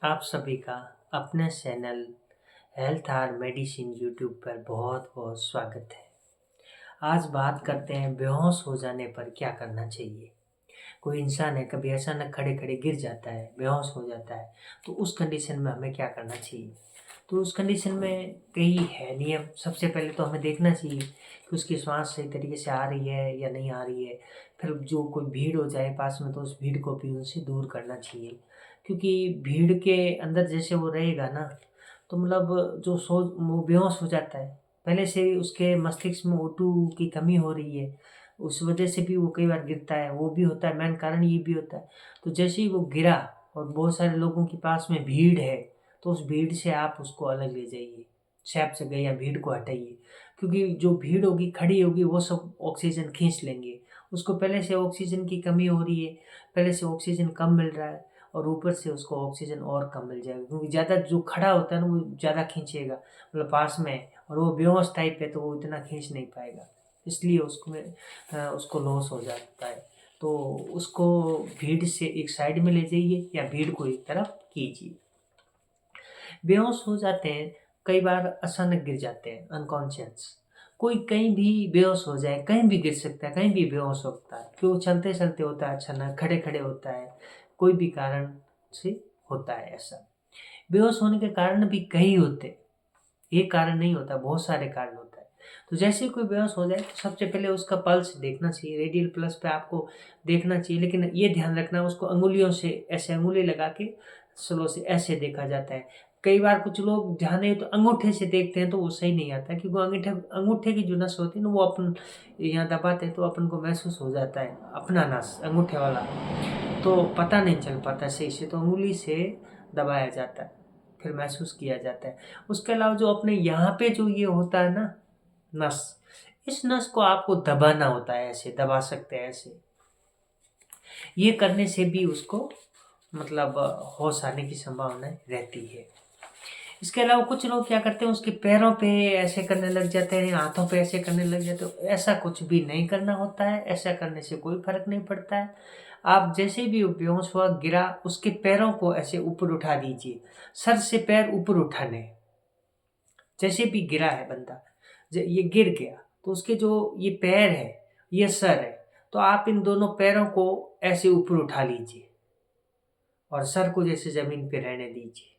आप सभी का अपने channel health are medicine YouTube पर बहुत बहुत स्वागत है। आज बात करते हैं बेहोश हो जाने पर क्या करना चाहिए। कोई इंसान है कभी अचानक खड़े खड़े गिर जाता है, बेहोश हो जाता है, तो उस कंडीशन में हमें क्या करना चाहिए। तो उस कंडीशन में कई है नियम। सबसे पहले तो हमें देखना चाहिए कि उसकी सांस सही तरीके से आ रही है या नहीं आ रही है। फिर जो कोई भीड़ हो जाए पास में तो उस भीड़ को भी उनसे दूर करना चाहिए, क्योंकि भीड़ के अंदर जैसे वो रहेगा ना, तो मतलब जो सोच वो बेहोश हो जाता है। पहले से ही उसके मस्तिष्क में O2 की कमी हो रही है, उस वजह से भी वो कई बार गिरता है। वो भी होता है, मेन कारण ये भी होता है। तो जैसे ही वो गिरा और बहुत सारे लोगों के पास में भीड़ है, तो उस भीड़ से आप उसको अलग ले जाइए, सैप जगह या भीड़ को हटाइए। क्योंकि जो भीड़ होगी खड़ी होगी वो सब ऑक्सीजन खींच लेंगे। उसको पहले से ऑक्सीजन की कमी हो रही है, पहले से ऑक्सीजन कम मिल रहा है, और ऊपर से उसको ऑक्सीजन और कम मिल जाएगा, क्योंकि ज़्यादा जो खड़ा होता है ना वो ज़्यादा खींचेगा, मतलब पास में है, और वो बेहोश टाइप है तो वो इतना खींच नहीं पाएगा। इसलिए उसको लॉस हो जाता है। तो उसको भीड़ से एक साइड में ले जाइए या भीड़ को एक तरफ कीजिए। बेहोश हो जाते हैं, कई बार अचानक गिर जाते हैं अनकॉन्शियस। कोई कहीं भी बेहोश हो जाए, कहीं भी गिर सकता है, कहीं भी बेहोश हो सकता है। क्यों? चलते चलते होता है, अचानक खड़े खड़े होता है, कोई भी कारण से होता है ऐसा। बेहोश होने के कारण भी कई होते हैं, एक कारण नहीं होता, बहुत सारे कारण होता है। तो जैसे ही कोई बेहोश हो जाए तो सबसे पहले उसका पल्स देखना चाहिए, रेडियल पल्स पे आपको देखना चाहिए। लेकिन ये ध्यान रखना, उसको अंगुलियों से ऐसे अंगुली लगा के स्लो से ऐसे देखा जाता है। कई बार कुछ लोग जहाँ नहीं तो अंगूठे से देखते हैं तो वो सही नहीं आता, क्योंकि अंगूठे अंगूठे की जो नस होती है ना वो अपन यहाँ दबाते हैं तो अपन को महसूस हो जाता है अपना नस अंगूठे वाला, तो पता नहीं चल पाता सही से, तो अंगुली से दबाया जाता है, फिर महसूस किया जाता है। उसके अलावा जो अपने यहाँ पे जो ये होता है ना नस, इस नस को आपको दबाना होता है, ऐसे दबा सकते हैं ऐसे। ये करने से भी उसको मतलब होश आने की संभावना रहती है। इसके अलावा कुछ लोग क्या करते हैं, उसके पैरों पे ऐसे करने लग जाते हैं, हाथों पे ऐसे करने लग जाते हैं। ऐसा कुछ भी नहीं करना होता है, ऐसा करने से कोई फर्क नहीं पड़ता है। आप जैसे भी बेहोश हुआ, गिरा, उसके पैरों को ऐसे ऊपर उठा दीजिए, सर से पैर ऊपर उठाने। जैसे भी गिरा है बंदा, ये गिर गया तो उसके जो ये पैर है, ये सर है, तो आप इन दोनों पैरों को ऐसे ऊपर उठा लीजिए और सर को जैसे जमीन पे रहने दीजिए।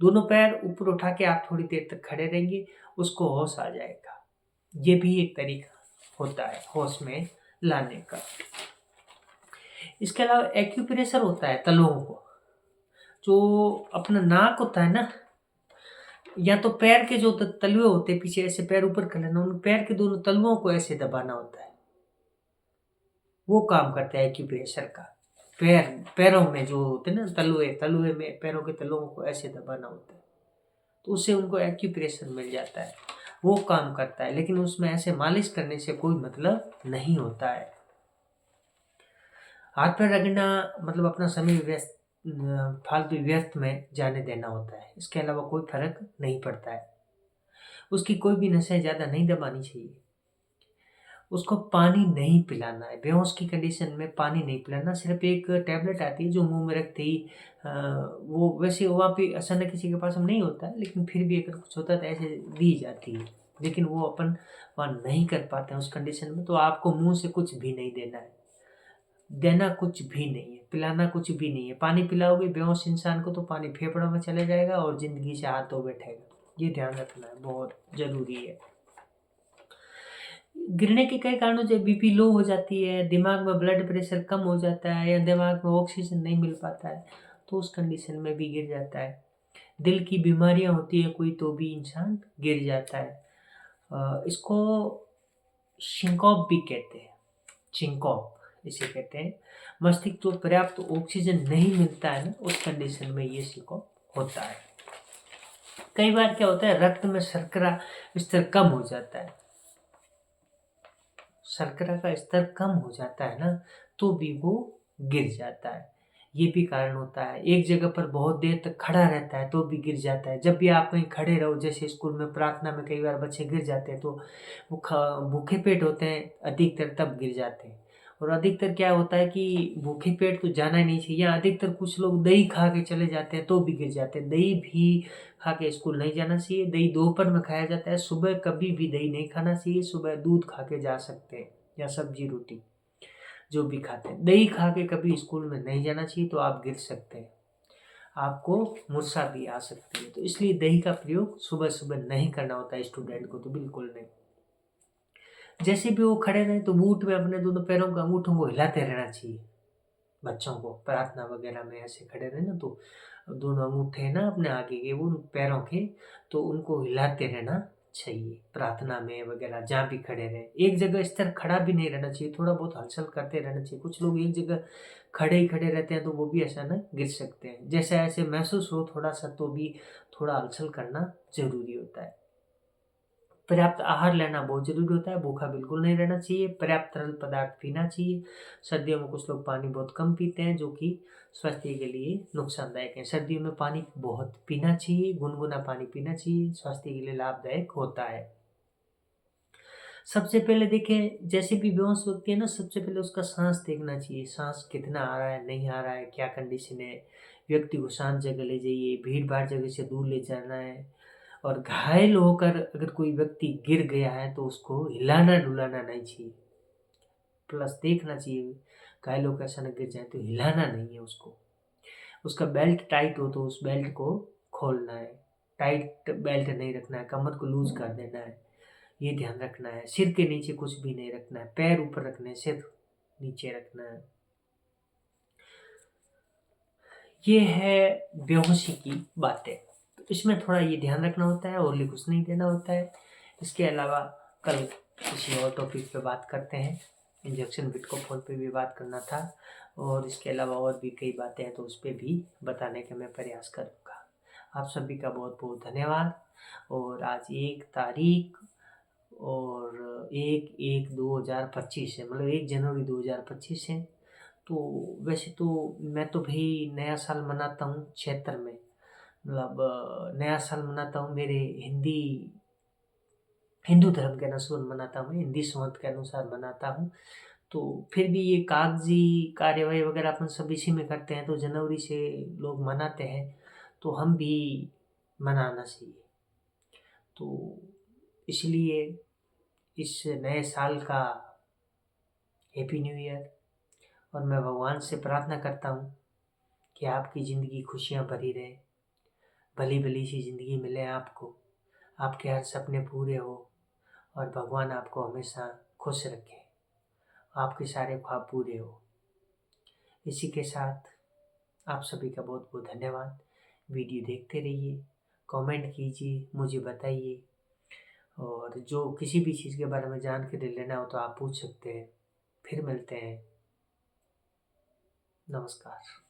दोनों पैर ऊपर उठा के आप थोड़ी देर तक खड़े रहेंगे, उसको होश आ जाएगा। ये भी एक तरीका होता है होश में लाने का। इसके अलावा एक्यूप्रेशर होता है तलुओं को, जो अपना नाक होता है ना, या तो पैर के जो तलुए होते हैं पीछे ऐसे पैर ऊपर कर लेना, उन पैर के दोनों तलुओं को ऐसे दबाना होता है। वो काम करता है एक्यूप्रेशर का। पैरों में जो होते हैं ना तलुए, तलुए में पैरों के तलुओं को ऐसे दबाना होता है, तो उससे उनको एक्यूप्रेशर मिल जाता है, वो काम करता है। लेकिन उसमें ऐसे मालिश करने से कोई मतलब नहीं होता है। हाथ पैर रगड़ना मतलब अपना समय व्यस्त फालतू व्यर्थ में जाने देना होता है, इसके अलावा कोई फर्क नहीं पड़ता है। उसकी कोई भी नसें ज़्यादा नहीं दबानी चाहिए। उसको पानी नहीं पिलाना है, बेहोश की कंडीशन में पानी नहीं पिलाना। सिर्फ एक टैबलेट आती है जो मुंह में रखते ही वो वैसे वहाँ पे अचानक किसी के पास में नहीं होता है, लेकिन फिर भी अगर कुछ होता है तो ऐसे दी जाती है। लेकिन वो अपन वहाँ नहीं कर पाते हैं उस कंडीशन में, तो आपको मुंह से कुछ भी नहीं देना है। देना कुछ भी नहीं है, पिलाना कुछ भी नहीं है। पानी पिलाओगे बेहोश इंसान को तो पानी फेफड़ों में चले जाएगा और ज़िंदगी से हाथ धो बैठेगा। ये ध्यान रखना है, बहुत ज़रूरी है। गिरने के कई कारणों से बीपी लो हो जाती है, दिमाग में ब्लड प्रेशर कम हो जाता है, या दिमाग में ऑक्सीजन नहीं मिल पाता है, तो उस कंडीशन में भी गिर जाता है। दिल की बीमारियां होती है कोई तो भी इंसान गिर जाता है। इसको सिंकॉप भी कहते हैं, सिंकॉप इसे कहते हैं। मस्तिष्क को पर्याप्त ऑक्सीजन नहीं मिलता है ना, उस कंडीशन में ये सिंकॉप होता है। कई बार क्या होता है, रक्त में शर्करा स्तर कम हो जाता है। शर्करा का स्तर कम हो जाता है ना, तो भी वो गिर जाता है। ये भी कारण होता है। एक जगह पर बहुत देर तक खड़ा रहता है तो भी गिर जाता है। जब भी आप कहीं खड़े रहो, जैसे स्कूल में प्रार्थना में कई बार बच्चे गिर जाते हैं, तो वो भूखे पेट होते हैं अधिकतर, तब गिर जाते हैं। और अधिकतर क्या होता है कि भूखे पेट तो जाना ही नहीं चाहिए। अधिकतर कुछ लोग दही खा के चले जाते हैं तो भी गिर जाते हैं। दही भी खा के स्कूल नहीं जाना चाहिए। दही दोपहर में खाया जाता है, सुबह कभी भी दही नहीं खाना चाहिए। सुबह दूध खा के जा सकते हैं या सब्जी रोटी जो भी खाते हैं। दही खा के कभी स्कूल में नहीं जाना चाहिए, तो आप गिर सकते हैं, आपको मुर्सा भी आ सकती है। तो इसलिए दही का प्रयोग सुबह सुबह नहीं करना होता है स्टूडेंट को, तो बिल्कुल नहीं। जैसे भी वो खड़े रहे तो बूट में अपने दोनों पैरों का अंगूठों को हिलाते रहना चाहिए। बच्चों को प्रार्थना वगैरह में ऐसे खड़े रहे ना, तो दोनों अंगूठे ना अपने आगे के वो पैरों के, तो उनको हिलाते रहना चाहिए। प्रार्थना में वगैरह जहाँ भी खड़े रहे, एक जगह स्थिर खड़ा भी नहीं रहना चाहिए, थोड़ा बहुत हलचल करते रहना चाहिए। कुछ लोग एक जगह खड़े ही खड़े रहते हैं तो वो भी ऐसा ना गिर सकते हैं। जैसे ऐसे महसूस हो थोड़ा सा, तो भी थोड़ा हलचल करना जरूरी होता है। पर्याप्त आहार लेना बहुत जरूरी होता है। भूखा बिल्कुल नहीं रहना चाहिए। पर्याप्त तरल पदार्थ पीना चाहिए। सर्दियों में कुछ लोग पानी बहुत कम पीते हैं, जो कि स्वास्थ्य के लिए नुकसानदायक है। सर्दियों में पानी बहुत पीना चाहिए, गुनगुना पानी पीना चाहिए, स्वास्थ्य के लिए लाभदायक होता है। सबसे पहले देखें, जैसे भी बेहोश व्यक्ति है ना, सबसे पहले उसका सांस देखना चाहिए। सांस कितना आ रहा है, नहीं आ रहा है, क्या कंडीशन है। व्यक्ति को शांत जगह ले जाइए, भीड़ भाड़ जगह से दूर ले जाना है। और घायल होकर अगर कोई व्यक्ति गिर गया है तो उसको हिलाना डुलाना नहीं चाहिए। प्लस देखना चाहिए घायल होकर अचानक गिर जाए तो हिलाना नहीं है उसको। उसका बेल्ट टाइट हो तो उस बेल्ट को खोलना है। टाइट बेल्ट नहीं रखना है, कमर को लूज कर देना है, ये ध्यान रखना है। सिर के नीचे कुछ भी नहीं रखना है, पैर ऊपर रखने हैं, सिर नीचे रखना है। ये है बेहोशी की बातें। तो इसमें थोड़ा ये ध्यान रखना होता है और कुछ नहीं देना होता है। इसके अलावा कल किसी और टॉपिक पे बात करते हैं। इंजेक्शन बिटकॉइन पे भी बात करना था, और इसके अलावा और भी कई बातें हैं तो उस पर भी बताने का मैं प्रयास करूँगा। आप सभी का बहुत बहुत धन्यवाद। और आज 1 तारीख और 1/1/2025 है, मतलब 1 जनवरी 2025 है। तो वैसे तो मैं तो भाई नया साल मनाता हूँ क्षेत्र में, मतलब नया साल मनाता हूँ मेरे हिंदू धर्म के अनुसार मनाता हूँ, हिंदी संवत के अनुसार मनाता हूँ। तो फिर भी ये कागजी कार्यवाही वगैरह अपन सब इसी में करते हैं, तो जनवरी से लोग मनाते हैं, तो हम भी मनाना चाहिए। तो इसलिए इस नए साल का हैप्पी न्यू ईयर। और मैं भगवान से प्रार्थना करता हूँ कि आपकी ज़िंदगी खुशियाँ भरी रहे, भली भली सी ज़िंदगी मिले आपको, आपके हर सपने पूरे हो, और भगवान आपको हमेशा खुश रखे, आपके सारे ख्वाब पूरे हो। इसी के साथ आप सभी का बहुत बहुत धन्यवाद। वीडियो देखते रहिए, कमेंट कीजिए, मुझे बताइए, और जो किसी भी चीज़ के बारे में जानकारी लेना हो तो आप पूछ सकते हैं। फिर मिलते हैं। नमस्कार।